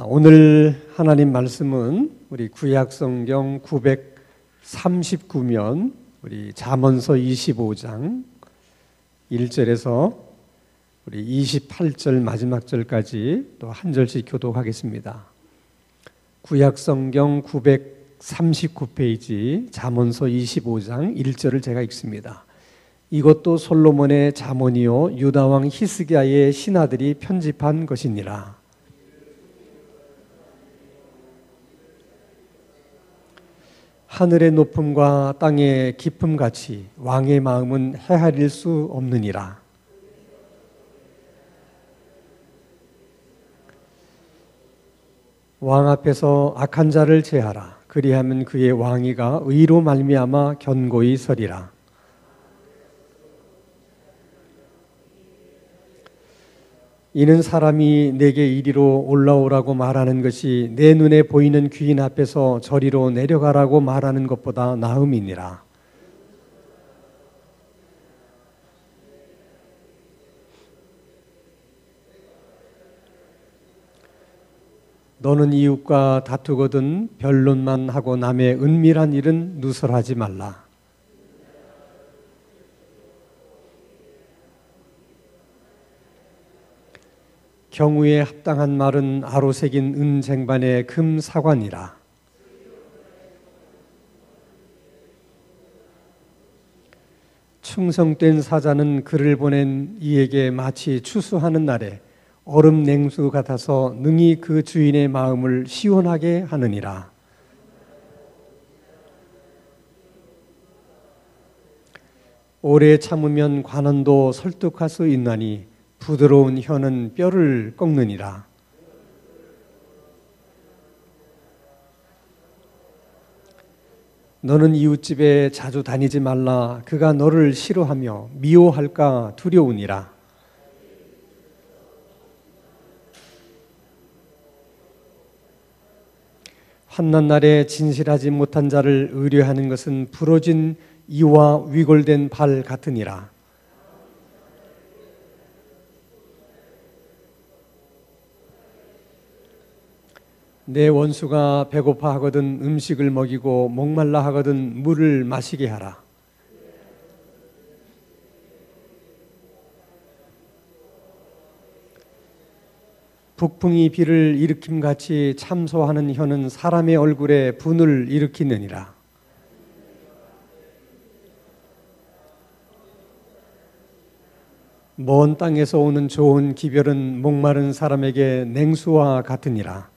오늘 하나님 말씀은 우리 구약성경 939면 우리 잠언서 25장 1절에서 우리 28절 마지막 절까지 또 한 절씩 교독하겠습니다. 구약성경 939페이지 잠언서 25장 1절을 제가 읽습니다. 이것도 솔로몬의 잠언이요 유다왕 히스기야의 신하들이 편집한 것이니라. 하늘의 높음과 땅의 깊음같이 왕의 마음은 헤아릴 수 없느니라. 왕 앞에서 악한 자를 제하라. 그리하면 그의 왕위가 의로 말미암아 견고히 서리라. 이는 사람이 내게 이리로 올라오라고 말하는 것이 내 눈에 보이는 귀인 앞에서 저리로 내려가라고 말하는 것보다 나음이니라. 너는 이웃과 다투거든 변론만 하고 남의 은밀한 일은 누설하지 말라. 경우에 합당한 말은 아로새긴 은쟁반의 금사관이라. 충성된 사자는 그를 보낸 이에게 마치 추수하는 날에 얼음 냉수 같아서 능히 그 주인의 마음을 시원하게 하느니라. 오래 참으면 관원도 설득할 수 있나니 부드러운 혀는 뼈를 꺾느니라. 너는 이웃집에 자주 다니지 말라. 그가 너를 싫어하며 미워할까 두려우니라. 환난 날에 진실하지 못한 자를 의뢰하는 것은 부러진 이와 위골된 발 같으니라. 내 원수가 배고파 하거든 음식을 먹이고 목말라 하거든 물을 마시게 하라. 북풍이 비를 일으킴같이 참소하는 혀는 사람의 얼굴에 분을 일으키느니라. 먼 땅에서 오는 좋은 기별은 목마른 사람에게 냉수와 같으니라.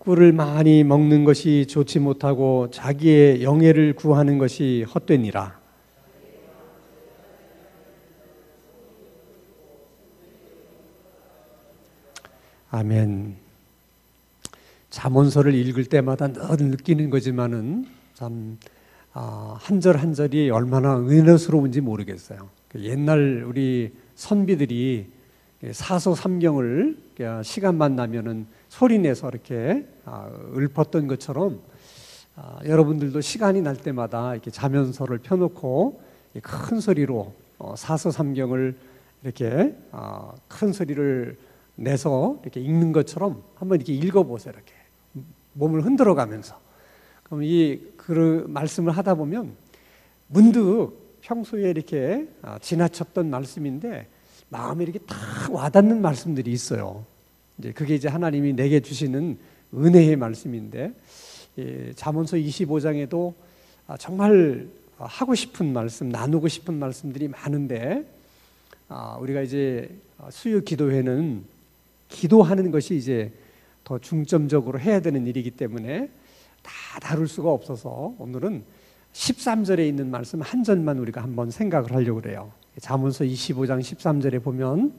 꿀을 많이 먹는 것이 좋지 못하고 자기의 영예를 구하는 것이 헛되니라. 아멘. 잠언서를 읽을 때마다 늘 느끼는 거지만은 참 한 절 한 절이 얼마나 은혜스러운지 모르겠어요. 옛날 우리 선비들이 사서삼경을 시간만 나면은 소리내서 이렇게 읊었던 것처럼 여러분들도 시간이 날 때마다 이렇게 잠언서를 펴놓고 큰 소리로 사서삼경을 이렇게 큰 소리를 내서 이렇게 읽는 것처럼 한번 이렇게 읽어보세요. 이렇게 몸을 흔들어가면서. 그럼 그 말씀을 하다 보면 문득 평소에 이렇게 지나쳤던 말씀인데 마음에 이렇게 딱 와닿는 말씀들이 있어요. 그게 이제 하나님이 내게 주시는 은혜의 말씀인데, 잠언서 25장에도 정말 하고 싶은 말씀, 나누고 싶은 말씀들이 많은데, 우리가 이제 수요 기도회는 기도하는 것이 이제 더 중점적으로 해야 되는 일이기 때문에 다 다룰 수가 없어서 오늘은 13절에 있는 말씀 한 절만 우리가 한번 생각을 하려고 그래요. 잠언서 25장 13절에 보면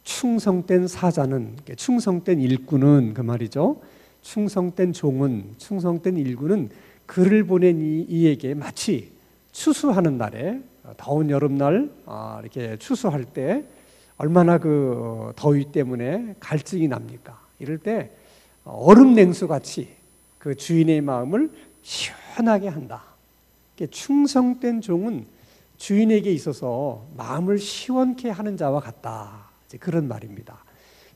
충성된 사자는, 충성된 일꾼은 그 말이죠. 충성된 종은, 충성된 일꾼은 그를 보낸 이에게 마치 추수하는 날에, 더운 여름날 이렇게 추수할 때 얼마나 그 더위 때문에 갈증이 납니까? 이럴 때 얼음 냉수같이 그 주인의 마음을 시원하게 한다. 충성된 종은 주인에게 있어서 마음을 시원케 하는 자와 같다. 이제 그런 말입니다.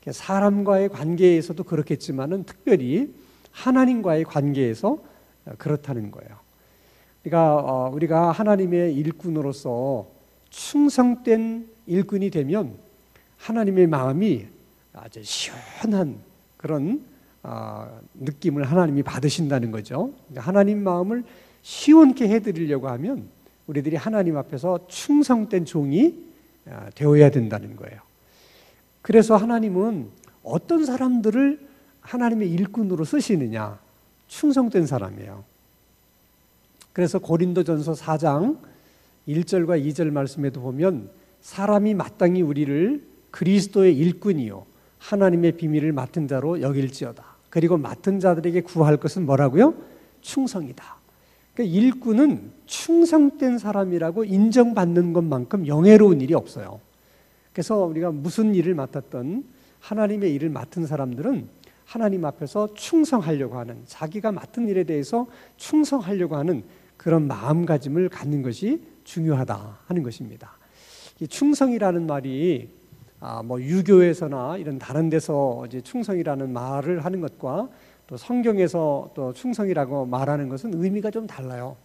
사람과의 관계에서도 그렇겠지만은 특별히 하나님과의 관계에서 그렇다는 거예요. 그러니까 우리가 하나님의 일꾼으로서 충성된 일꾼이 되면 하나님의 마음이 아주 시원한 그런 느낌을 하나님이 받으신다는 거죠. 그러니까 하나님 마음을 시원케 해드리려고 하면 우리들이 하나님 앞에서 충성된 종이 되어야 된다는 거예요. 그래서 하나님은 어떤 사람들을 하나님의 일꾼으로 쓰시느냐? 충성된 사람이에요. 그래서 고린도전서 4장 1절과 2절 말씀에도 보면 사람이 마땅히 우리를 그리스도의 일꾼이요 하나님의 비밀을 맡은 자로 여길지어다. 그리고 맡은 자들에게 구할 것은 뭐라고요? 충성이다. 그러니까 일꾼은 충성된 사람이라고 인정받는 것만큼 영예로운 일이 없어요. 그래서 우리가 무슨 일을 맡았던 하나님의 일을 맡은 사람들은 하나님 앞에서 충성하려고 하는, 자기가 맡은 일에 대해서 충성하려고 하는 그런 마음가짐을 갖는 것이 중요하다 하는 것입니다. 이 충성이라는 말이 뭐 유교에서나 이런 다른 데서 이제 충성이라는 말을 하는 것과 또 성경에서 또 충성이라고 말하는 것은 의미가 좀 달라요.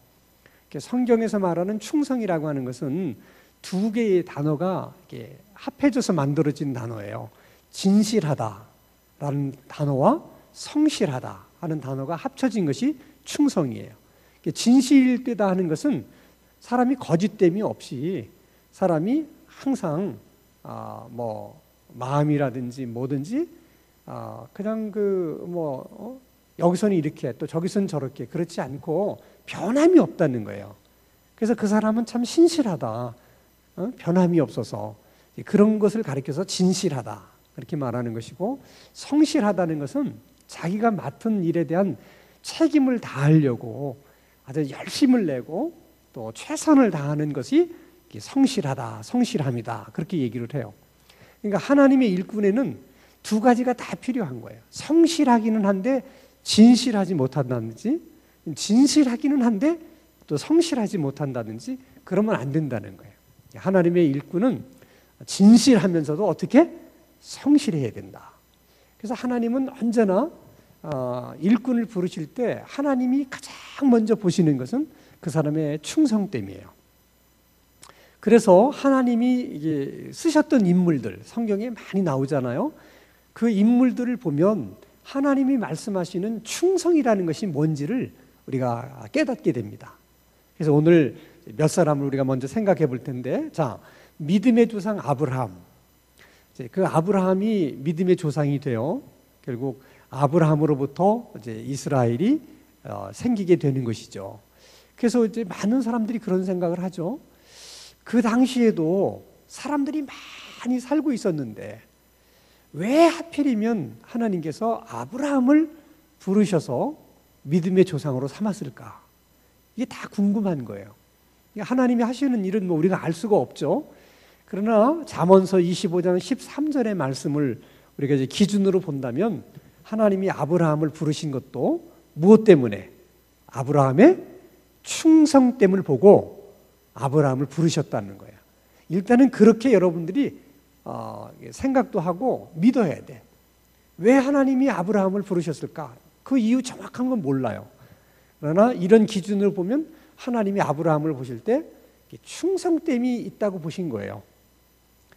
성경에서 말하는 충성이라고 하는 것은 두 개의 단어가 이렇게 합해져서 만들어진 단어예요. 진실하다라는 단어와 성실하다 하는 단어가 합쳐진 것이 충성이에요. 진실되다 하는 것은 사람이 거짓됨이 없이 사람이 항상 뭐 마음이라든지 뭐든지 그냥 여기서는 이렇게 또 저기서는 저렇게 그렇지 않고 변함이 없다는 거예요. 그래서 그 사람은 참 신실하다, 변함이 없어서 그런 것을 가리켜서 진실하다 그렇게 말하는 것이고, 성실하다는 것은 자기가 맡은 일에 대한 책임을 다하려고 아주 열심을 내고 또 최선을 다하는 것이 성실하다, 성실함이다 그렇게 얘기를 해요. 그러니까 하나님의 일꾼에는 두 가지가 다 필요한 거예요. 성실하기는 한데 진실하지 못한다든지, 진실하기는 한데 또 성실하지 못한다든지 그러면 안 된다는 거예요. 하나님의 일꾼은 진실하면서도 어떻게? 성실해야 된다. 그래서 하나님은 언제나 일꾼을 부르실 때 하나님이 가장 먼저 보시는 것은 그 사람의 충성됨이에요. 그래서 하나님이 이게 쓰셨던 인물들, 성경에 많이 나오잖아요. 그 인물들을 보면 하나님이 말씀하시는 충성이라는 것이 뭔지를 우리가 깨닫게 됩니다. 그래서 오늘 몇 사람을 우리가 먼저 생각해 볼 텐데, 자, 믿음의 조상 아브라함. 그 아브라함이 믿음의 조상이 되어 결국 아브라함으로부터 이제 이스라엘이 생기게 되는 것이죠. 그래서 이제 많은 사람들이 그런 생각을 하죠. 그 당시에도 사람들이 많이 살고 있었는데 왜 하필이면 하나님께서 아브라함을 부르셔서 믿음의 조상으로 삼았을까? 이게 다 궁금한 거예요. 하나님이 하시는 일은 뭐 우리가 알 수가 없죠. 그러나 잠언서 25장 13절의 말씀을 우리가 이제 기준으로 본다면 하나님이 아브라함을 부르신 것도 무엇 때문에? 아브라함의 충성됨을 보고 아브라함을 부르셨다는 거예요. 일단은 그렇게 여러분들이 생각도 하고 믿어야 돼. 왜 하나님이 아브라함을 부르셨을까? 그 이유 정확한 건 몰라요. 그러나 이런 기준으로 보면 하나님이 아브라함을 보실 때 충성됨이 있다고 보신 거예요.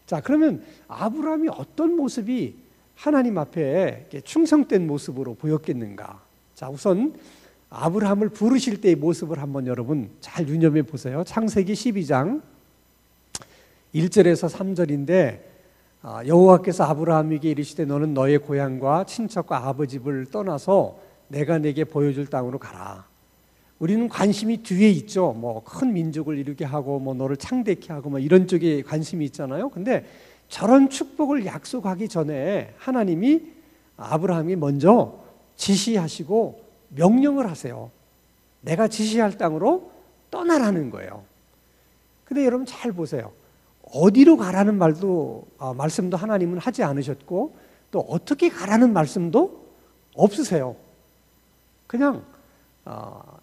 자, 그러면 아브라함이 어떤 모습이 하나님 앞에 충성된 모습으로 보였겠는가? 자, 우선 아브라함을 부르실 때의 모습을 한번 여러분 잘 유념해 보세요. 창세기 12장 1절에서 3절인데 여호와께서 아브라함에게 이르시되 너는 너의 고향과 친척과 아버지 집을 떠나서 내가 네게 보여줄 땅으로 가라. 우리는 관심이 뒤에 있죠. 뭐 큰 민족을 이루게 하고 뭐 너를 창대케 하고 뭐 이런 쪽에 관심이 있잖아요. 근데 저런 축복을 약속하기 전에 하나님이 아브라함이 먼저 지시하시고 명령을 하세요. 내가 지시할 땅으로 떠나라는 거예요. 근데 여러분 잘 보세요. 어디로 가라는 말씀도 하나님은 하지 않으셨고 또 어떻게 가라는 말씀도 없으세요. 그냥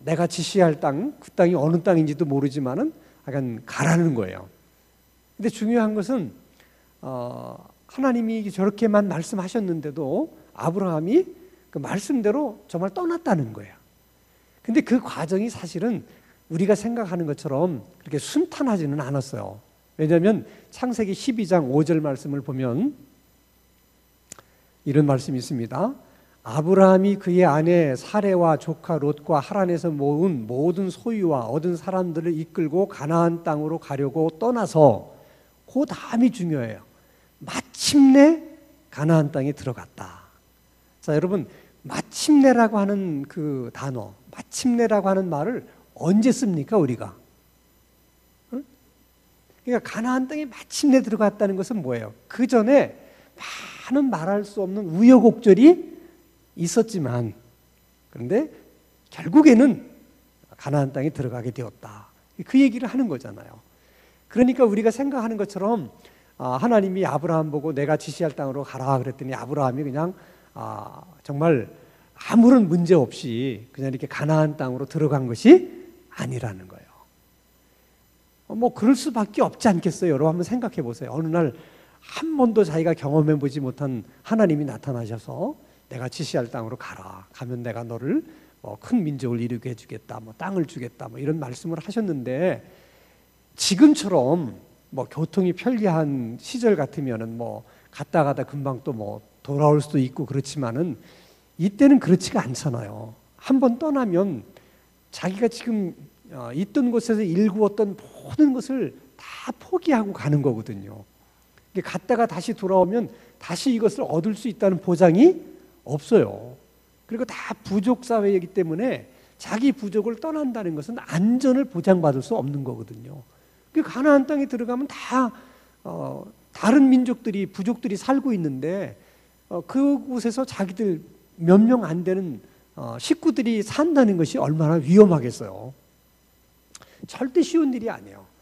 내가 지시할 땅, 그 땅이 어느 땅인지도 모르지만은 약간 가라는 거예요. 근데 중요한 것은 하나님이 저렇게만 말씀하셨는데도 아브라함이 그 말씀대로 정말 떠났다는 거예요. 근데 그 과정이 사실은 우리가 생각하는 것처럼 그렇게 순탄하지는 않았어요. 왜냐하면 창세기 12장 5절 말씀을 보면 이런 말씀이 있습니다. 아브라함이 그의 아내 사레와 조카 롯과 하란에서 모은 모든 소유와 얻은 사람들을 이끌고 가나안 땅으로 가려고 떠나서, 그 다음이 중요해요. 마침내 가나안 땅에 들어갔다. 자, 여러분, 마침내라고 하는 그 단어, 마침내라고 하는 말을 언제 씁니까, 우리가? 응? 그러니까 가나안 땅에 마침내 들어갔다는 것은 뭐예요? 그 전에 많은 말할 수 없는 우여곡절이 있었지만, 그런데 결국에는 가나안 땅에 들어가게 되었다. 그 얘기를 하는 거잖아요. 그러니까 우리가 생각하는 것처럼 하나님이 아브라함 보고 내가 지시할 땅으로 가라 그랬더니 아브라함이 그냥 정말 아무런 문제 없이 그냥 이렇게 가나안 땅으로 들어간 것이 아니라는 거예요. 뭐 그럴 수밖에 없지 않겠어요? 여러분 한번 생각해 보세요. 어느 날 한 번도 자기가 경험해 보지 못한 하나님이 나타나셔서 내가 지시할 땅으로 가라. 가면 내가 너를 큰 민족을 이루게 해주겠다. 땅을 주겠다. 이런 말씀을 하셨는데, 지금처럼 교통이 편리한 시절 같으면은 갔다 가다 금방 또 돌아올 수도 있고 그렇지만은 이때는 그렇지가 않잖아요. 한번 떠나면 자기가 지금 있던 곳에서 일구었던 모든 것을 다 포기하고 가는 거거든요. 갔다가 다시 돌아오면 다시 이것을 얻을 수 있다는 보장이 없어요. 그리고 다 부족 사회이기 때문에 자기 부족을 떠난다는 것은 안전을 보장받을 수 없는 거거든요. 가나안 땅에 들어가면 다 다른 민족들이, 부족들이 살고 있는데 그곳에서 자기들 몇 명 안 되는 식구들이 산다는 것이 얼마나 위험하겠어요. 절대 쉬운 일이 아니에요.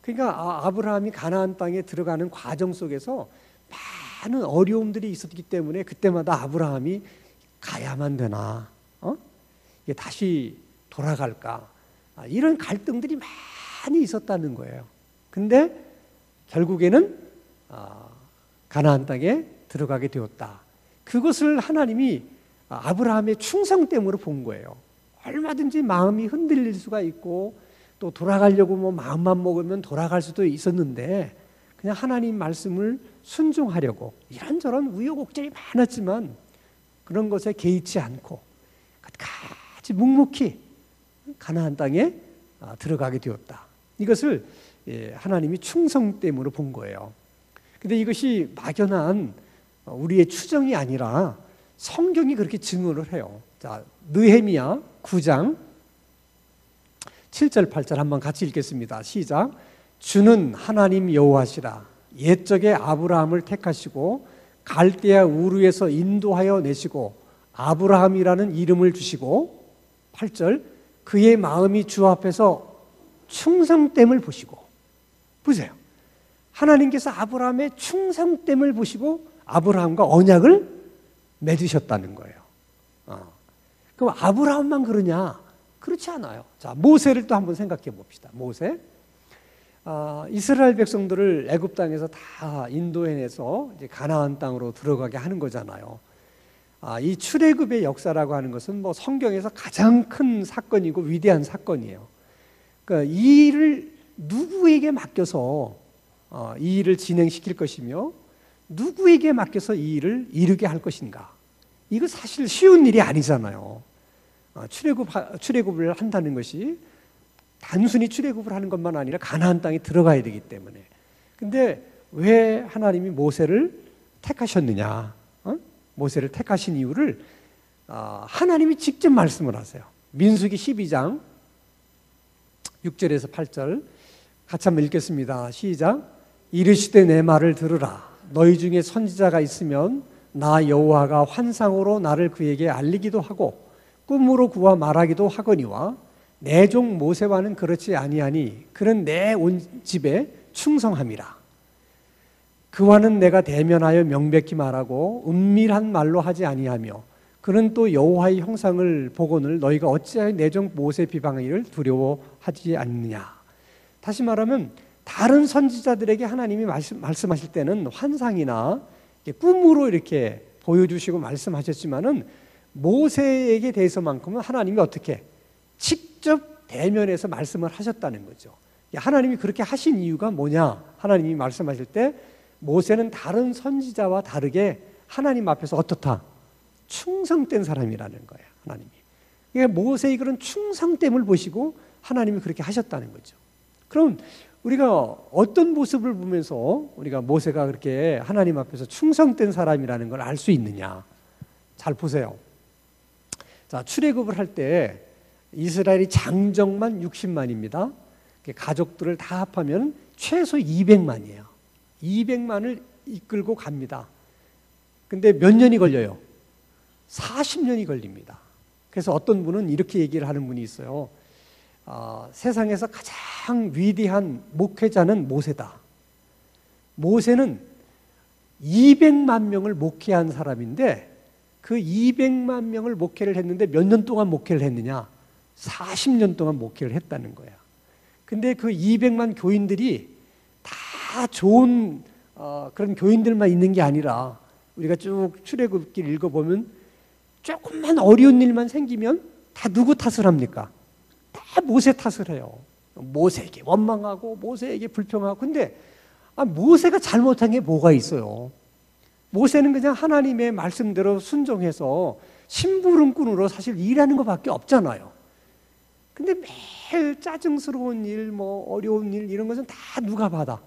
그러니까 아브라함이 가나안 땅에 들어가는 과정 속에서 많은 어려움들이 있었기 때문에 그때마다 아브라함이 가야만 되나? 다시 돌아갈까? 이런 갈등들이 많이 있었다는 거예요. 근데 결국에는 가나안 땅에 들어가게 되었다. 그것을 하나님이 아브라함의 충성 때문에 본 거예요. 얼마든지 마음이 흔들릴 수가 있고 또 돌아가려고 마음만 먹으면 돌아갈 수도 있었는데 그냥 하나님 말씀을 순종하려고 이런저런 우여곡절이 많았지만 그런 것에 개의치 않고 끝까지 묵묵히 가나안 땅에 들어가게 되었다. 이것을 하나님이 충성 때문에 본 거예요. 근데 이것이 막연한 우리의 추정이 아니라 성경이 그렇게 증언을 해요. 자, 느헤미야 9장 7절 8절 한번 같이 읽겠습니다. 시작. 주는 하나님 여호와시라. 옛적에 아브라함을 택하시고 갈대아 우르에서 인도하여 내시고 아브라함이라는 이름을 주시고 8절 그의 마음이 주 앞에서 충성됨을 보시고, 보세요. 하나님께서 아브라함의 충성됨을 보시고 아브라함과 언약을 맺으셨다는 거예요. 그럼 아브라함만 그러냐? 그렇지 않아요. 자, 모세를 또 한번 생각해 봅시다. 모세. 이스라엘 백성들을 애굽 땅에서 다 인도해내서 이제 가나안 땅으로 들어가게 하는 거잖아요. 이 출애굽의 역사라고 하는 것은 성경에서 가장 큰 사건이고 위대한 사건이에요. 그러니까 이 일을 누구에게 맡겨서 이 일을 진행시킬 것이며 누구에게 맡겨서 이 일을 이루게 할 것인가? 이거 사실 쉬운 일이 아니잖아요. 출애굽을 한다는 것이 단순히 출애굽을 하는 것만 아니라 가나안 땅에 들어가야 되기 때문에. 근데 왜 하나님이 모세를 택하셨느냐? 모세를 택하신 이유를 하나님이 직접 말씀을 하세요. 민수기 12장 6절에서 8절 같이 한번 읽겠습니다. 시작. 이르시되 내 말을 들으라. 너희 중에 선지자가 있으면 나 여호와가 환상으로 나를 그에게 알리기도 하고 꿈으로 구하 말하기도 하거니와 내 종 모세와는 그렇지 아니하니 그는 내 온 집에 충성함이라. 그와는 내가 대면하여 명백히 말하고 은밀한 말로 하지 아니하며 그는 또 여호와의 형상을 보거늘 너희가 어찌하여 내 종 모세 비방하기를 두려워하지 않느냐. 다시 말하면 다른 선지자들에게 하나님이 말씀하실 때는 환상이나 꿈으로 이렇게 보여주시고 말씀하셨지만은 모세에게 대해서만큼은 하나님이 어떻게 직접 대면해서 말씀을 하셨다는 거죠. 하나님이 그렇게 하신 이유가 뭐냐? 하나님이 말씀하실 때 모세는 다른 선지자와 다르게 하나님 앞에서 어떻다? 충성된 사람이라는 거예요. 하나님이. 그러니까 모세의 그런 충성됨을 보시고 하나님이 그렇게 하셨다는 거죠. 그럼 우리가 어떤 모습을 보면서 우리가 모세가 그렇게 하나님 앞에서 충성된 사람이라는 걸 알 수 있느냐? 잘 보세요. 자, 출애굽을 할 때 이스라엘이 장정만 60만입니다. 가족들을 다 합하면 최소 200만이에요. 200만을 이끌고 갑니다. 근데 몇 년이 걸려요? 40년이 걸립니다. 그래서 어떤 분은 이렇게 얘기를 하는 분이 있어요. 세상에서 가장 위대한 목회자는 모세다. 모세는 200만 명을 목회한 사람인데 그 200만 명을 목회를 했는데 몇 년 동안 목회를 했느냐? 40년 동안 목회를 했다는 거야. 근데 그 200만 교인들이 다 좋은 그런 교인들만 있는 게 아니라 우리가 쭉 출애굽기를 읽어보면 조금만 어려운 일만 생기면 다 누구 탓을 합니까? 다 모세 탓을 해요. 모세에게 원망하고 모세에게 불평하고. 근데 모세가 잘못한 게 뭐가 있어요? 모세는 그냥 하나님의 말씀대로 순종해서 심부름꾼으로 사실 일하는 것밖에 없잖아요. 근데 매일 짜증스러운 일, 뭐 어려운 일 이런 것은 다 누가 받아?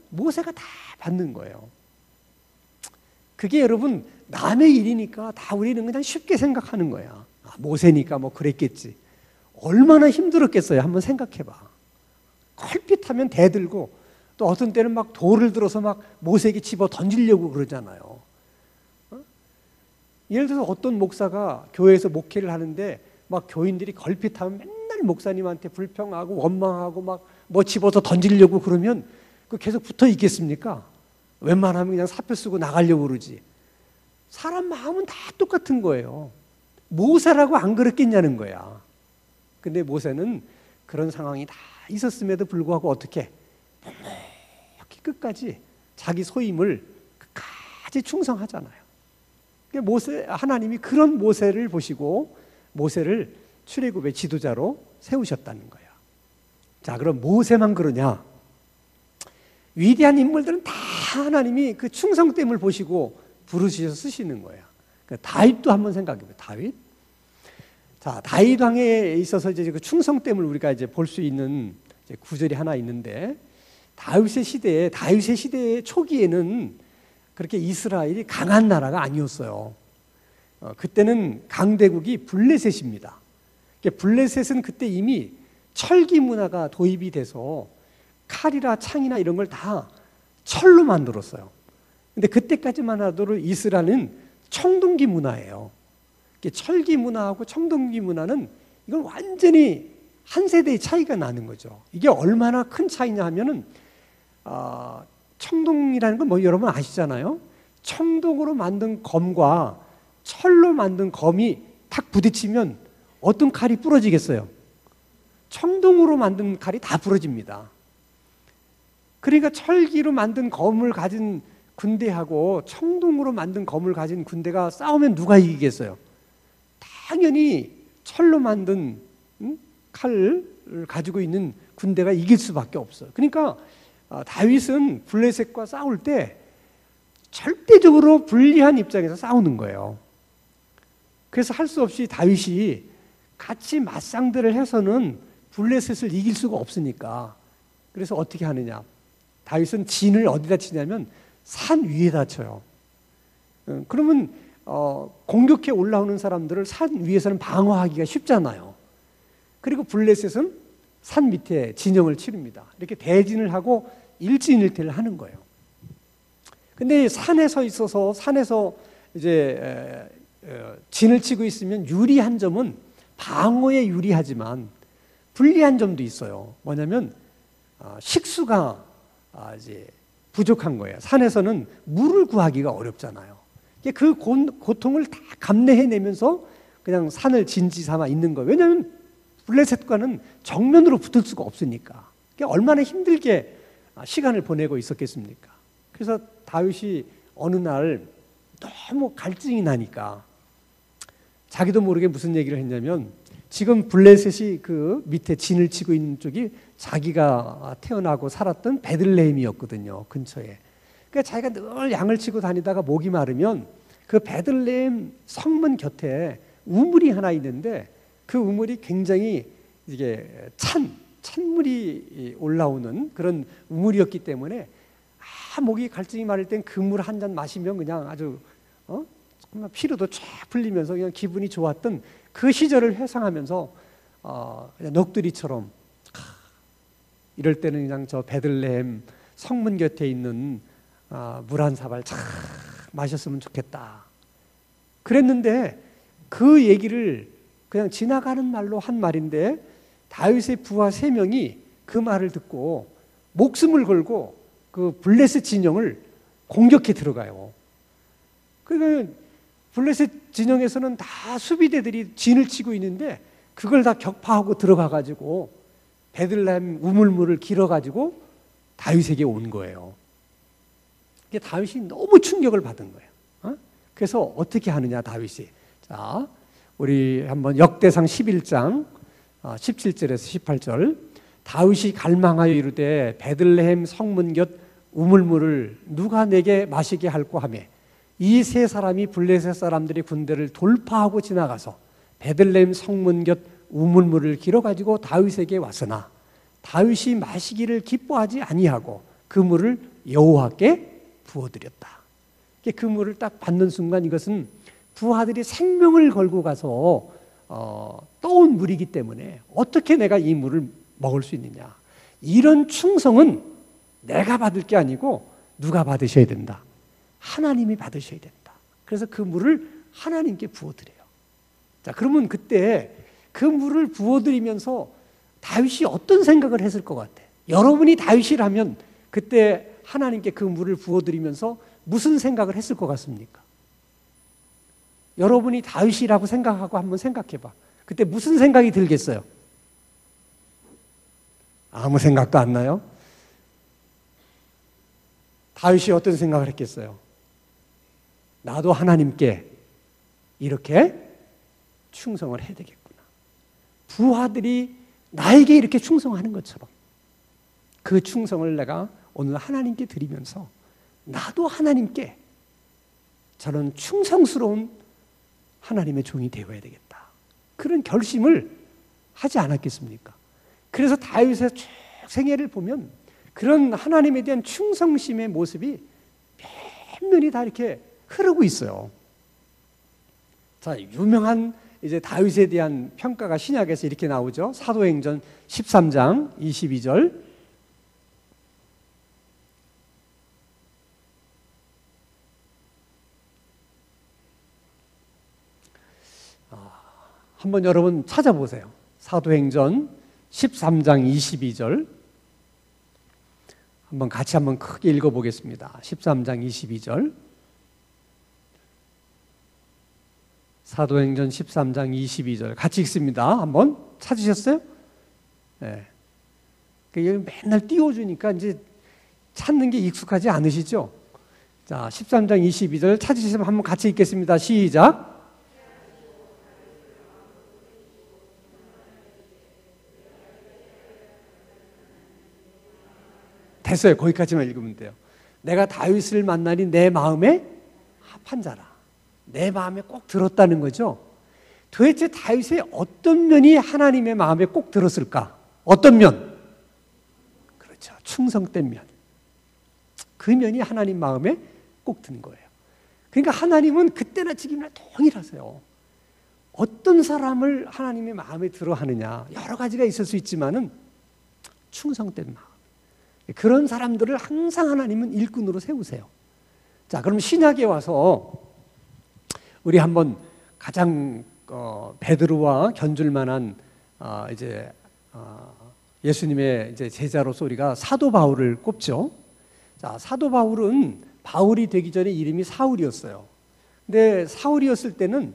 모세가 다 받는 거예요. 그게 여러분 남의 일이니까 다 우리는 그냥 쉽게 생각하는 거야. 모세니까 뭐 그랬겠지. 얼마나 힘들었겠어요. 한번 생각해봐. 컬핏하면 대들고 또 어떤 때는 막 돌을 들어서 막 모세에게 집어 던지려고 그러잖아요. 예를 들어서 어떤 목사가 교회에서 목회를 하는데 막 교인들이 걸핏하면 맨날 목사님한테 불평하고 원망하고 막 뭐 집어서 던지려고 그러면 그 계속 붙어 있겠습니까? 웬만하면 그냥 사표 쓰고 나가려고 그러지. 사람 마음은 다 똑같은 거예요. 모세라고 안 그랬겠냐는 거야. 근데 모세는 그런 상황이 다 있었음에도 불구하고 어떻게 이렇게 끝까지 자기 소임을 끝까지 충성하잖아요. 하나님이 그런 모세를 보시고 모세를 출애굽의 지도자로 세우셨다는 거예요. 자, 그럼 모세만 그러냐? 위대한 인물들은 다 하나님이 그 충성됨을 보시고 부르셔서 쓰시는 거예요. 다윗도 한번 생각해봐요. 다윗. 자, 다윗 왕에 있어서 이제 그 충성됨을 우리가 이제 볼 수 있는 이제 구절이 하나 있는데 다윗의 시대의 초기에는 그렇게 이스라엘이 강한 나라가 아니었어요. 그때는 강대국이 블레셋입니다. 블레셋은 그때 이미 철기 문화가 도입이 돼서 칼이나 창이나 이런 걸 다 철로 만들었어요. 근데 그때까지만 하더라도 이스라엘은 청동기 문화예요. 철기 문화하고 청동기 문화는 이건 완전히 한 세대의 차이가 나는 거죠. 이게 얼마나 큰 차이냐 하면은 청동이라는 건 뭐 여러분 아시잖아요. 청동으로 만든 검과 철로 만든 검이 탁 부딪히면 어떤 칼이 부러지겠어요? 청동으로 만든 칼이 다 부러집니다. 그러니까 철기로 만든 검을 가진 군대하고 청동으로 만든 검을 가진 군대가 싸우면 누가 이기겠어요? 당연히 철로 만든 칼을 가지고 있는 군대가 이길 수밖에 없어요. 그러니까 다윗은 블레셋과 싸울 때 절대적으로 불리한 입장에서 싸우는 거예요. 그래서 할 수 없이 다윗이 같이 맞상대를 해서는 블레셋을 이길 수가 없으니까 그래서 어떻게 하느냐? 다윗은 진을 어디다 치냐면 산 위에다 쳐요. 그러면 공격해 올라오는 사람들을 산 위에서는 방어하기가 쉽잖아요. 그리고 블레셋은 산 밑에 진영을 치릅니다. 이렇게 대진을 하고 일진일퇴를 하는 거예요. 근데 산에서 이제 진을 치고 있으면 유리한 점은 방어에 유리하지만 불리한 점도 있어요. 뭐냐면 식수가 이제 부족한 거예요. 산에서는 물을 구하기가 어렵잖아요. 그 고통을 다 감내해내면서 그냥 산을 진지 삼아 있는 거예요. 왜냐하면 블레셋과는 정면으로 붙을 수가 없으니까. 얼마나 힘들게 시간을 보내고 있었겠습니까? 그래서 다윗이 어느 날 너무 갈증이 나니까 자기도 모르게 무슨 얘기를 했냐면, 지금 블레셋이 그 밑에 진을 치고 있는 쪽이 자기가 태어나고 살았던 베들레헴이었거든요, 근처에. 그러니까 자기가 늘 양을 치고 다니다가 목이 마르면 그 베들레헴 성문 곁에 우물이 하나 있는데, 그 우물이 굉장히 이게 찬물이 올라오는 그런 우물이었기 때문에 목이 갈증이 마를 땐 그 물 한 잔 마시면 그냥 아주 정말 피로도 쫙 풀리면서 그냥 기분이 좋았던 그 시절을 회상하면서 그냥 넋두리처럼 이럴 때는 그냥 저 베들레헴 성문 곁에 있는 물 한 사발 쫙 마셨으면 좋겠다 그랬는데, 그 얘기를 그냥 지나가는 말로 한 말인데 다윗의 부하 3명이 그 말을 듣고 목숨을 걸고 그 블레셋 진영을 공격해 들어가요. 그러니까 블레셋 진영에서는 다 수비대들이 진을 치고 있는데 그걸 다 격파하고 들어가 가지고 베들레헴 우물물을 길어 가지고 다윗에게 온 거예요. 이게 다윗이 너무 충격을 받은 거예요. 그래서 어떻게 하느냐 다윗이. 자, 우리 한번 역대상 11장 17절에서 18절. 다윗이 갈망하여 이르되 베들레헴 성문 곁 우물물을 누가 내게 마시게 할꼬 하며, 이 3사람이 블레셋 사람들의 군대를 돌파하고 지나가서 베들레헴 성문 곁 우물물을 길어 가지고 다윗에게 왔으나 다윗이 마시기를 기뻐하지 아니하고 그 물을 여호와께 부어드렸다. 그 물을 딱 받는 순간 이것은 부하들이 생명을 걸고 가서 떠온 물이기 때문에 어떻게 내가 이 물을 먹을 수 있느냐. 이런 충성은 내가 받을 게 아니고 누가 받으셔야 된다. 하나님이 받으셔야 된다. 그래서 그 물을 하나님께 부어드려요. 자, 그러면 그때 그 물을 부어드리면서 다윗이 어떤 생각을 했을 것 같아? 여러분이 다윗이라면 그때 하나님께 그 물을 부어드리면서 무슨 생각을 했을 것 같습니까? 여러분이 다윗이라고 생각하고 한번 생각해봐. 그때 무슨 생각이 들겠어요? 아무 생각도 안 나요? 다윗이 어떤 생각을 했겠어요? 나도 하나님께 이렇게 충성을 해야 되겠구나. 부하들이 나에게 이렇게 충성하는 것처럼 그 충성을 내가 오늘 하나님께 드리면서 나도 하나님께 저런 충성스러운 하나님의 종이 되어야 되겠다. 그런 결심을 하지 않았겠습니까? 그래서 다윗의 쭉 생애를 보면 그런 하나님에 대한 충성심의 모습이 면면이 다 이렇게 흐르고 있어요. 자, 유명한 이제 다윗에 대한 평가가 신약에서 이렇게 나오죠. 사도행전 13장 22절. 한번 여러분 찾아보세요. 사도행전 13장 22절. 한번 같이 한번 크게 읽어보겠습니다. 13장 22절. 사도행전 13장 22절 같이 읽습니다. 한번 찾으셨어요? 네. 맨날 띄워주니까 이제 찾는 게 익숙하지 않으시죠? 자, 13장 22절 찾으시면 한번 같이 읽겠습니다. 시작. 됐어요. 거기까지만 읽으면 돼요. 내가 다윗을 만나니 내 마음에 합한 자라. 내 마음에 꼭 들었다는 거죠. 도대체 다윗의 어떤 면이 하나님의 마음에 꼭 들었을까? 어떤 면? 그렇죠. 충성된 면. 그 면이 하나님 마음에 꼭 든 거예요. 그러니까 하나님은 그때나 지금이나 동일하세요. 어떤 사람을 하나님의 마음에 들어 하느냐. 여러 가지가 있을 수 있지만은 충성된 마음. 그런 사람들을 항상 하나님은 일꾼으로 세우세요. 자, 그럼 신약에 와서 우리 한번 가장 베드로와 견줄 만한 예수님의 이제 제자로서 우리가 사도 바울을 꼽죠. 자, 사도 바울은 바울이 되기 전에 이름이 사울이었어요. 근데 사울이었을 때는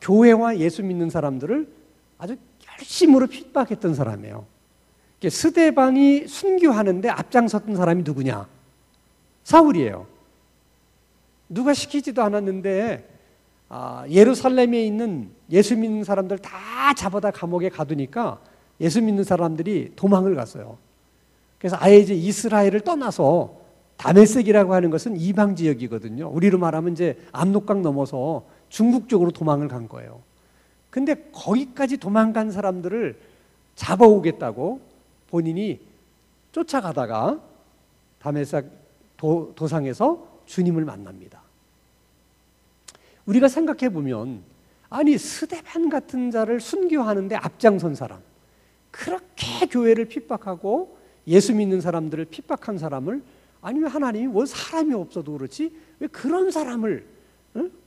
교회와 예수 믿는 사람들을 아주 열심으로 핍박했던 사람이에요. 스데반이 순교하는데 앞장섰던 사람이 누구냐? 사울이에요. 누가 시키지도 않았는데 예루살렘에 있는 예수 믿는 사람들 다 잡아다 감옥에 가두니까 예수 믿는 사람들이 도망을 갔어요. 그래서 아예 이제 이스라엘을 떠나서 다메섹이라고 하는 것은 이방 지역이거든요. 우리로 말하면 이제 압록강 넘어서 중국 쪽으로 도망을 간 거예요. 근데 거기까지 도망간 사람들을 잡아오겠다고 본인이 쫓아가다가 다메섹 도상에서 주님을 만납니다. 우리가 생각해 보면 아니 스데반 같은 자를 순교하는데 앞장선 사람, 그렇게 교회를 핍박하고 예수 믿는 사람들을 핍박한 사람을 아니 왜 하나님이 뭐 사람이 없어도 그렇지 왜 그런 사람을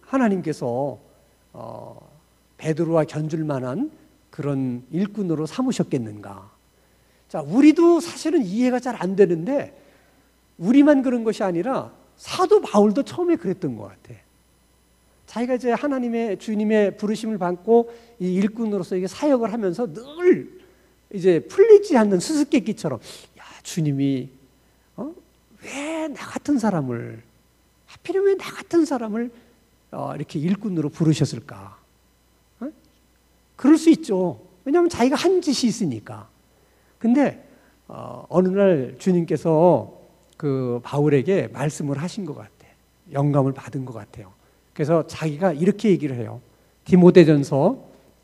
하나님께서 베드로와 견줄 만한 그런 일꾼으로 삼으셨겠는가? 자, 우리도 사실은 이해가 잘 안 되는데 우리만 그런 것이 아니라 사도 바울도 처음에 그랬던 것 같아. 자기가 이제 하나님의 주님의 부르심을 받고 이 일꾼으로서 이게 사역을 하면서 늘 이제 풀리지 않는 수수께끼처럼 야 주님이 왜 나 같은 사람을 하필이면 왜 나 같은 사람을 이렇게 일꾼으로 부르셨을까? 그럴 수 있죠. 왜냐하면 자기가 한 짓이 있으니까. 근데 어느 날 주님께서 그 바울에게 말씀을 하신 것 같아. 영감을 받은 것 같아요. 그래서 자기가 이렇게 얘기를 해요. 디모데전서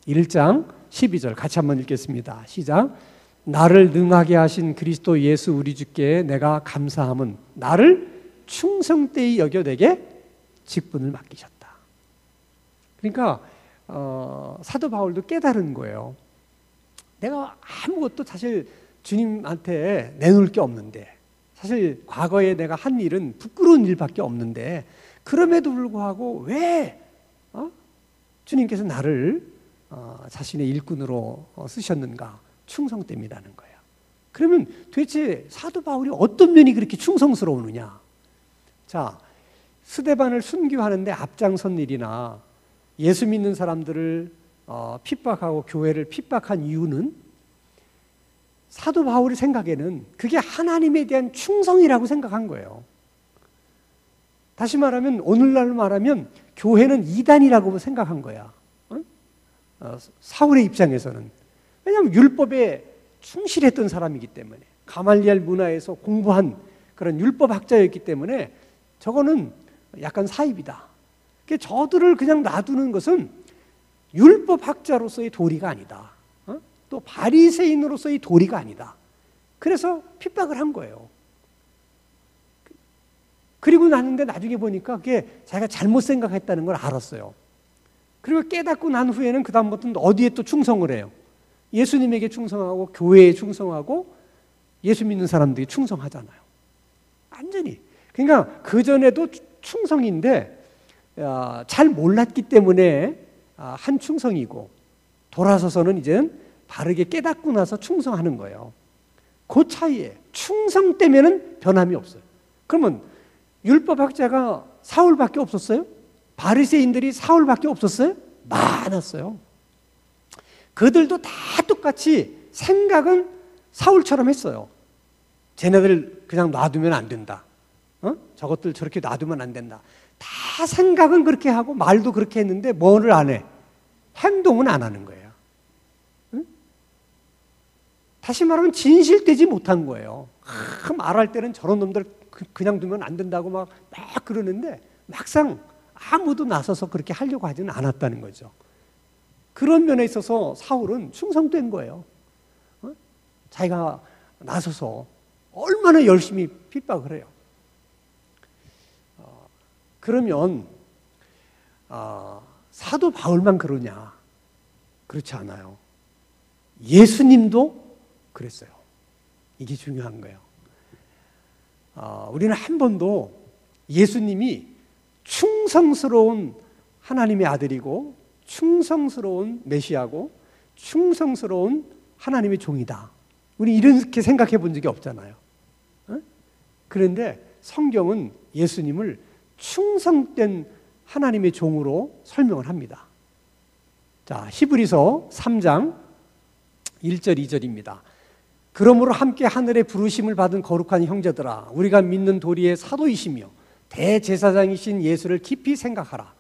1장 12절 같이 한번 읽겠습니다. 시작. 나를 능하게 하신 그리스도 예수 우리 주께 내가 감사함은 나를 충성되이 여겨 내게 직분을 맡기셨다. 그러니까 사도 바울도 깨달은 거예요. 내가 아무것도 사실 주님한테 내놓을 게 없는데 사실 과거에 내가 한 일은 부끄러운 일밖에 없는데 그럼에도 불구하고 왜 주님께서 나를 자신의 일꾼으로 쓰셨는가? 충성 때문이라는 거예요. 그러면 도대체 사도 바울이 어떤 면이 그렇게 충성스러우느냐? 자, 스데반을 순교하는데 앞장선 일이나 예수 믿는 사람들을 핍박하고 교회를 핍박한 이유는 사도 바울의 생각에는 그게 하나님에 대한 충성이라고 생각한 거예요. 다시 말하면 오늘날로 말하면 교회는 이단이라고 생각한 거야. 사울의 입장에서는. 왜냐하면 율법에 충실했던 사람이기 때문에 가말리엘 문화에서 공부한 그런 율법학자였기 때문에 저거는 약간 사입이다. 저들을 그냥 놔두는 것은 율법학자로서의 도리가 아니다. 또 바리새인으로서의 도리가 아니다. 그래서 핍박을 한 거예요. 그리고 나는데 나중에 보니까 그게 자기가 잘못 생각했다는 걸 알았어요. 그리고 깨닫고 난 후에는 그 다음부터는 어디에 또 충성을 해요? 예수님에게 충성하고 교회에 충성하고 예수 믿는 사람들이 충성하잖아요. 완전히. 그러니까 그전에도 충성인데 잘 몰랐기 때문에 한 충성이고 돌아서서는 이제는 바르게 깨닫고 나서 충성하는 거예요. 그 차이에 충성 때문에는 변함이 없어요. 그러면 율법학자가 사울밖에 없었어요? 바리새인들이 사울밖에 없었어요? 많았어요. 그들도 다 똑같이 생각은 사울처럼 했어요. 쟤네들 그냥 놔두면 안 된다. 저것들 저렇게 놔두면 안 된다. 다 생각은 그렇게 하고 말도 그렇게 했는데 뭐를 안 해? 행동은 안 하는 거예요. 다시 말하면 진실되지 못한 거예요. 말할 때는 저런 놈들 그냥 두면 안 된다고 막 그러는데 막상 아무도 나서서 그렇게 하려고 하지는 않았다는 거죠. 그런 면에 있어서 사울은 충성된 거예요. 자기가 나서서 얼마나 열심히 핍박을 해요. 그러면 사도 바울만 그러냐? 그렇지 않아요. 예수님도 그랬어요. 이게 중요한 거예요. 우리는 한 번도 예수님이 충성스러운 하나님의 아들이고 충성스러운 메시아고 충성스러운 하나님의 종이다. 우리 이렇게 생각해 본 적이 없잖아요. 그런데 성경은 예수님을 충성된 하나님의 종으로 설명을 합니다. 자, 히브리서 3장 1절 2절입니다. 그러므로 함께 하늘의 부르심을 받은 거룩한 형제들아, 우리가 믿는 도리의 사도이시며 대제사장이신 예수를 깊이 생각하라.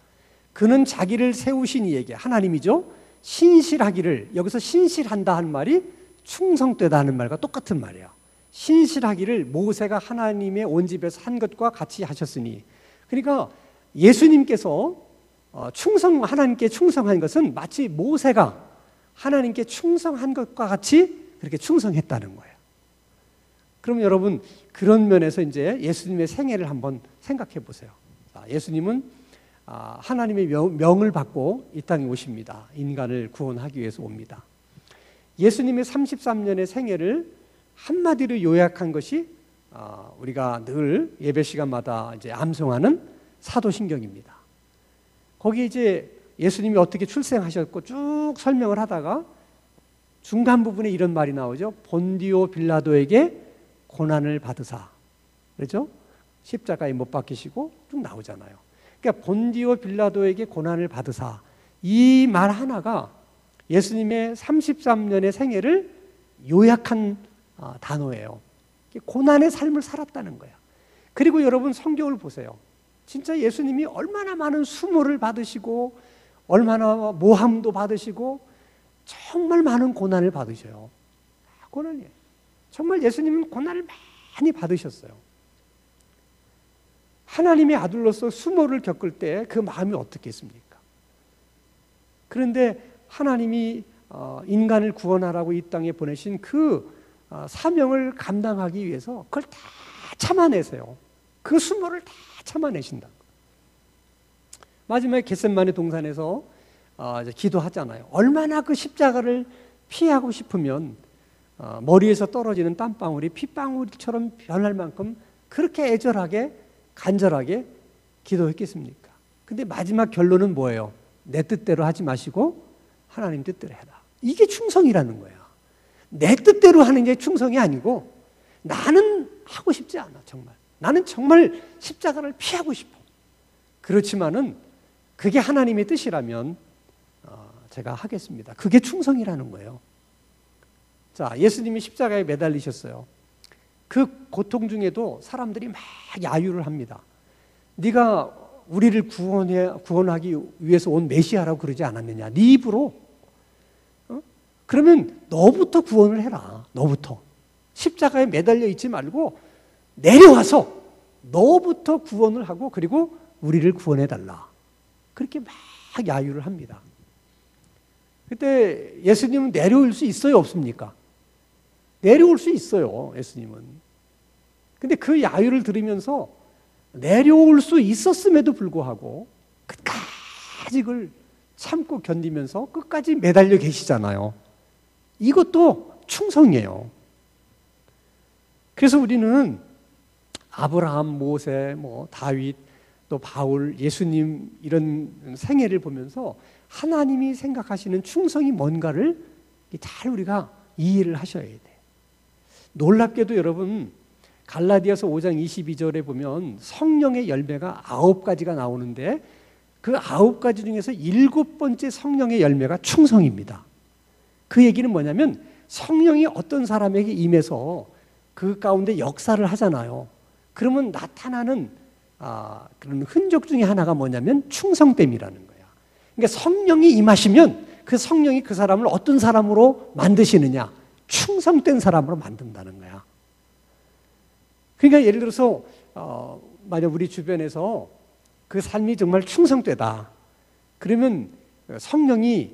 그는 자기를 세우신 이에게, 하나님이죠, 신실하기를, 여기서 신실한다 하는 말이 충성되다 하는 말과 똑같은 말이에요. 신실하기를 모세가 하나님의 온 집에서 한 것과 같이 하셨으니, 그러니까 예수님께서 하나님께 충성한 것은 마치 모세가 하나님께 충성한 것과 같이 그렇게 충성했다는 거예요. 그럼 여러분, 그런 면에서 이제 예수님의 생애를 한번 생각해 보세요. 예수님은 하나님의 명을 받고 이 땅에 오십니다. 인간을 구원하기 위해서 옵니다. 예수님의 33년의 생애를 한마디로 요약한 것이 우리가 늘 예배 시간마다 이제 암송하는 사도신경입니다. 거기 이제 예수님이 어떻게 출생하셨고 쭉 설명을 하다가 중간 부분에 이런 말이 나오죠. 본디오 빌라도에게 고난을 받으사. 그렇죠? 십자가에 못 박히시고 쭉 나오잖아요. 그러니까 본디오 빌라도에게 고난을 받으사, 이 말 하나가 예수님의 33년의 생애를 요약한 단어예요. 고난의 삶을 살았다는 거야. 그리고 여러분, 성경을 보세요. 진짜 예수님이 얼마나 많은 수모를 받으시고 얼마나 모함도 받으시고 정말 많은 고난을 받으셔요. 고난이에요. 정말 예수님은 고난을 많이 받으셨어요. 하나님의 아들로서 수모를 겪을 때 그 마음이 어떻겠습니까? 그런데 하나님이 인간을 구원하라고 이 땅에 보내신 그 사명을 감당하기 위해서 그걸 다 참아내세요. 그 수모를 다 참아내신다. 마지막에 겟셋마네 동산에서 이제 기도하잖아요. 얼마나 그 십자가를 피하고 싶으면 머리에서 떨어지는 땀방울이 핏방울처럼 변할 만큼 그렇게 애절하게 간절하게 기도했겠습니까? 근데 마지막 결론은 뭐예요? 내 뜻대로 하지 마시고 하나님 뜻대로 해라. 이게 충성이라는 거야. 내 뜻대로 하는 게 충성이 아니고, 나는 하고 싶지 않아. 정말 나는 정말 십자가를 피하고 싶어. 그렇지만은 그게 하나님의 뜻이라면 제가 하겠습니다. 그게 충성이라는 거예요. 자, 예수님이 십자가에 매달리셨어요. 그 고통 중에도 사람들이 막 야유를 합니다. 네가 우리를 구원하기 위해서 온 메시아라고 그러지 않았느냐? 네 입으로. 그러면 너부터 구원을 해라. 너부터. 십자가에 매달려 있지 말고 내려와서 너부터 구원을 하고 그리고 우리를 구원해달라. 그렇게 막 야유를 합니다. 그때 예수님은 내려올 수 있어요? 없습니까? 내려올 수 있어요. 예수님은. 근데 그 야유를 들으면서 내려올 수 있었음에도 불구하고 끝까지 그걸 참고 견디면서 끝까지 매달려 계시잖아요. 이것도 충성이에요. 그래서 우리는 아브라함, 모세, 다윗, 또 바울, 예수님 이런 생애를 보면서 하나님이 생각하시는 충성이 뭔가를 잘 우리가 이해를 하셔야 돼. 놀랍게도 여러분, 갈라디아서 5장 22절에 보면 성령의 열매가 9가지가 나오는데 그 9가지 중에서 7번째 성령의 열매가 충성입니다. 그 얘기는 뭐냐면 성령이 어떤 사람에게 임해서 그 가운데 역사를 하잖아요. 그러면 나타나는 그런 흔적 중에 하나가 뭐냐면 충성됨이라는 거야. 그러니까 성령이 임하시면 그 성령이 그 사람을 어떤 사람으로 만드시느냐? 충성된 사람으로 만든다는 거야. 그러니까 예를 들어서 만약 우리 주변에서 그 삶이 정말 충성되다. 그러면 성령이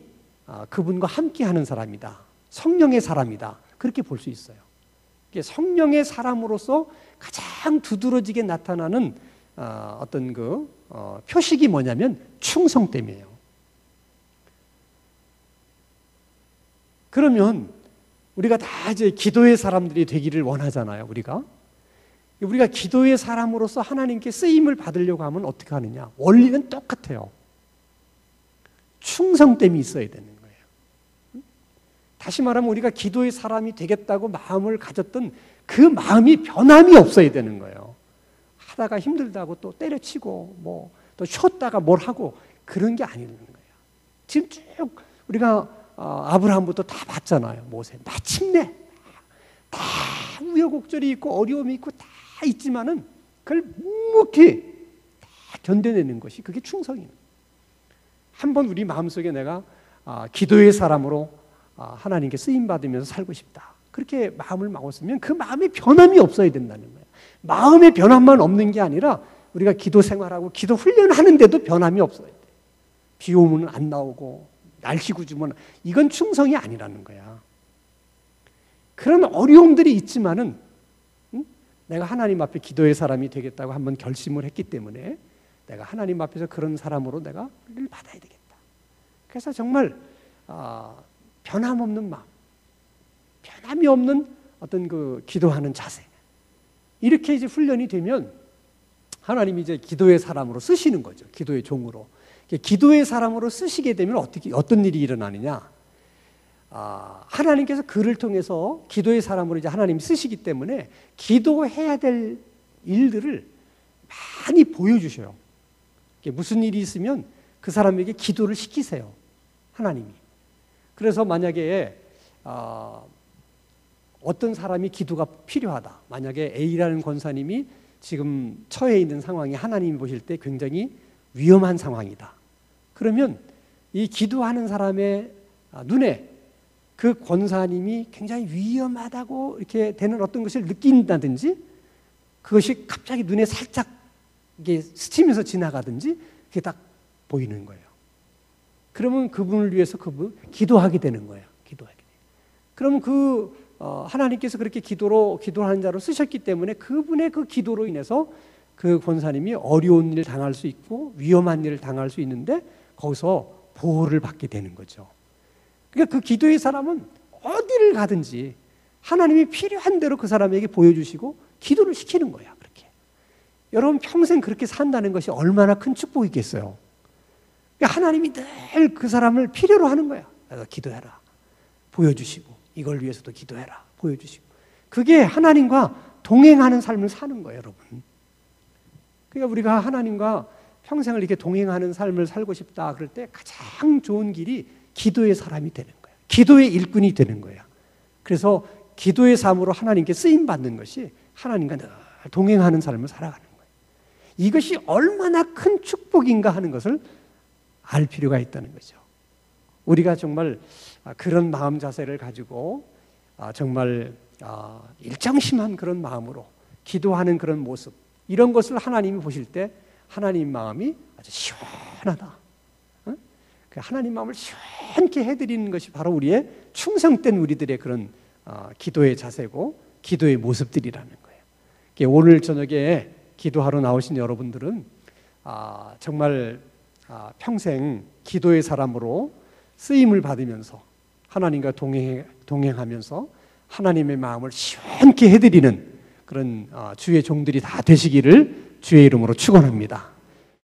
그분과 함께하는 사람이다. 성령의 사람이다. 그렇게 볼 수 있어요. 성령의 사람으로서 가장 두드러지게 나타나는 어떤 그 표식이 뭐냐면 충성됨이에요. 그러면 우리가 다 이제 기도의 사람들이 되기를 원하잖아요. 우리가 기도의 사람으로서 하나님께 쓰임을 받으려고 하면 어떻게 하느냐? 원리는 똑같아요. 충성됨이 있어야 되는 거예요. 다시 말하면 우리가 기도의 사람이 되겠다고 마음을 가졌던 그 마음이 변함이 없어야 되는 거예요. 하다가 힘들다고 또 때려치고 또 쉬었다가 뭘 하고 그런 게 아니라는 거예요. 지금 쭉 우리가 아브라함부터 다 봤잖아요. 모세 마침내 다 우여곡절이 있고 어려움이 있고 다 있지만은 그걸 묵묵히 다 견뎌내는 것이 그게 충성이에요. 한번 우리 마음속에 내가 기도의 사람으로 하나님께 쓰임 받으면서 살고 싶다. 그렇게 마음을 먹었으면 그 마음에 변함이 없어야 된다는 거예요. 마음의 변함만 없는 게 아니라 우리가 기도 생활하고 기도 훈련하는데도 변함이 없어야 돼. 비 오면 안 나오고 날씨 구주면 이건 충성이 아니라는 거야. 그런 어려움들이 있지만은 내가 하나님 앞에 기도의 사람이 되겠다고 한번 결심을 했기 때문에 내가 하나님 앞에서 그런 사람으로 내가 를 받아야 되겠다. 그래서 정말 변함없는 마음, 변함이 없는 어떤 그 기도하는 자세, 이렇게 이제 훈련이 되면 하나님이 이제 기도의 사람으로 쓰시는 거죠. 기도의 종으로. 기도의 사람으로 쓰시게 되면 어떤 일이 일어나느냐? 하나님께서 그를 통해서 기도의 사람으로 이제 하나님이 쓰시기 때문에 기도해야 될 일들을 많이 보여주셔요. 무슨 일이 있으면 그 사람에게 기도를 시키세요. 하나님이. 그래서 만약에 어떤 사람이 기도가 필요하다. 만약에 A라는 권사님이 지금 처해 있는 상황이 하나님이 보실 때 굉장히 위험한 상황이다. 그러면 이 기도하는 사람의 눈에 그 권사님이 굉장히 위험하다고 이렇게 되는 어떤 것을 느낀다든지 그것이 갑자기 눈에 살짝 이게 스치면서 지나가든지 그게 딱 보이는 거예요. 그러면 그분을 위해서 기도하게 되는 거예요. 기도하게 돼요. 그러면 하나님께서 그렇게 기도하는 자로 쓰셨기 때문에 그분의 그 기도로 인해서 그 권사님이 어려운 일을 당할 수 있고 위험한 일을 당할 수 있는데 거기서 보호를 받게 되는 거죠. 그러니까 그 기도의 사람은 어디를 가든지 하나님이 필요한 대로 그 사람에게 보여주시고 기도를 시키는 거야. 그렇게. 여러분 평생 그렇게 산다는 것이 얼마나 큰 축복이겠어요. 그러니까 하나님이 늘 그 사람을 필요로 하는 거야. 그래서 기도해라. 보여주시고 이걸 위해서도 기도해라. 보여주시고. 그게 하나님과 동행하는 삶을 사는 거예요, 여러분. 그러니까 우리가 하나님과 평생을 이렇게 동행하는 삶을 살고 싶다 그럴 때 가장 좋은 길이 기도의 사람이 되는 거예요. 기도의 일꾼이 되는 거예요. 그래서 기도의 삶으로 하나님께 쓰임 받는 것이 하나님과 늘 동행하는 삶을 살아가는 거예요. 이것이 얼마나 큰 축복인가 하는 것을 알 필요가 있다는 거죠. 우리가 정말 그런 마음 자세를 가지고 정말 일정심한 그런 마음으로 기도하는 그런 모습, 이런 것을 하나님이 보실 때 하나님 마음이 아주 시원하다. 하나님 마음을 시원케 해드리는 것이 바로 우리의 충성된 우리들의 그런 기도의 자세고 기도의 모습들이라는 거예요. 오늘 저녁에 기도하러 나오신 여러분들은 정말 평생 기도의 사람으로 쓰임을 받으면서 하나님과 동행하면서 하나님의 마음을 시원케 해드리는 그런 주의 종들이 다 되시기를 주의 이름으로 축원합니다.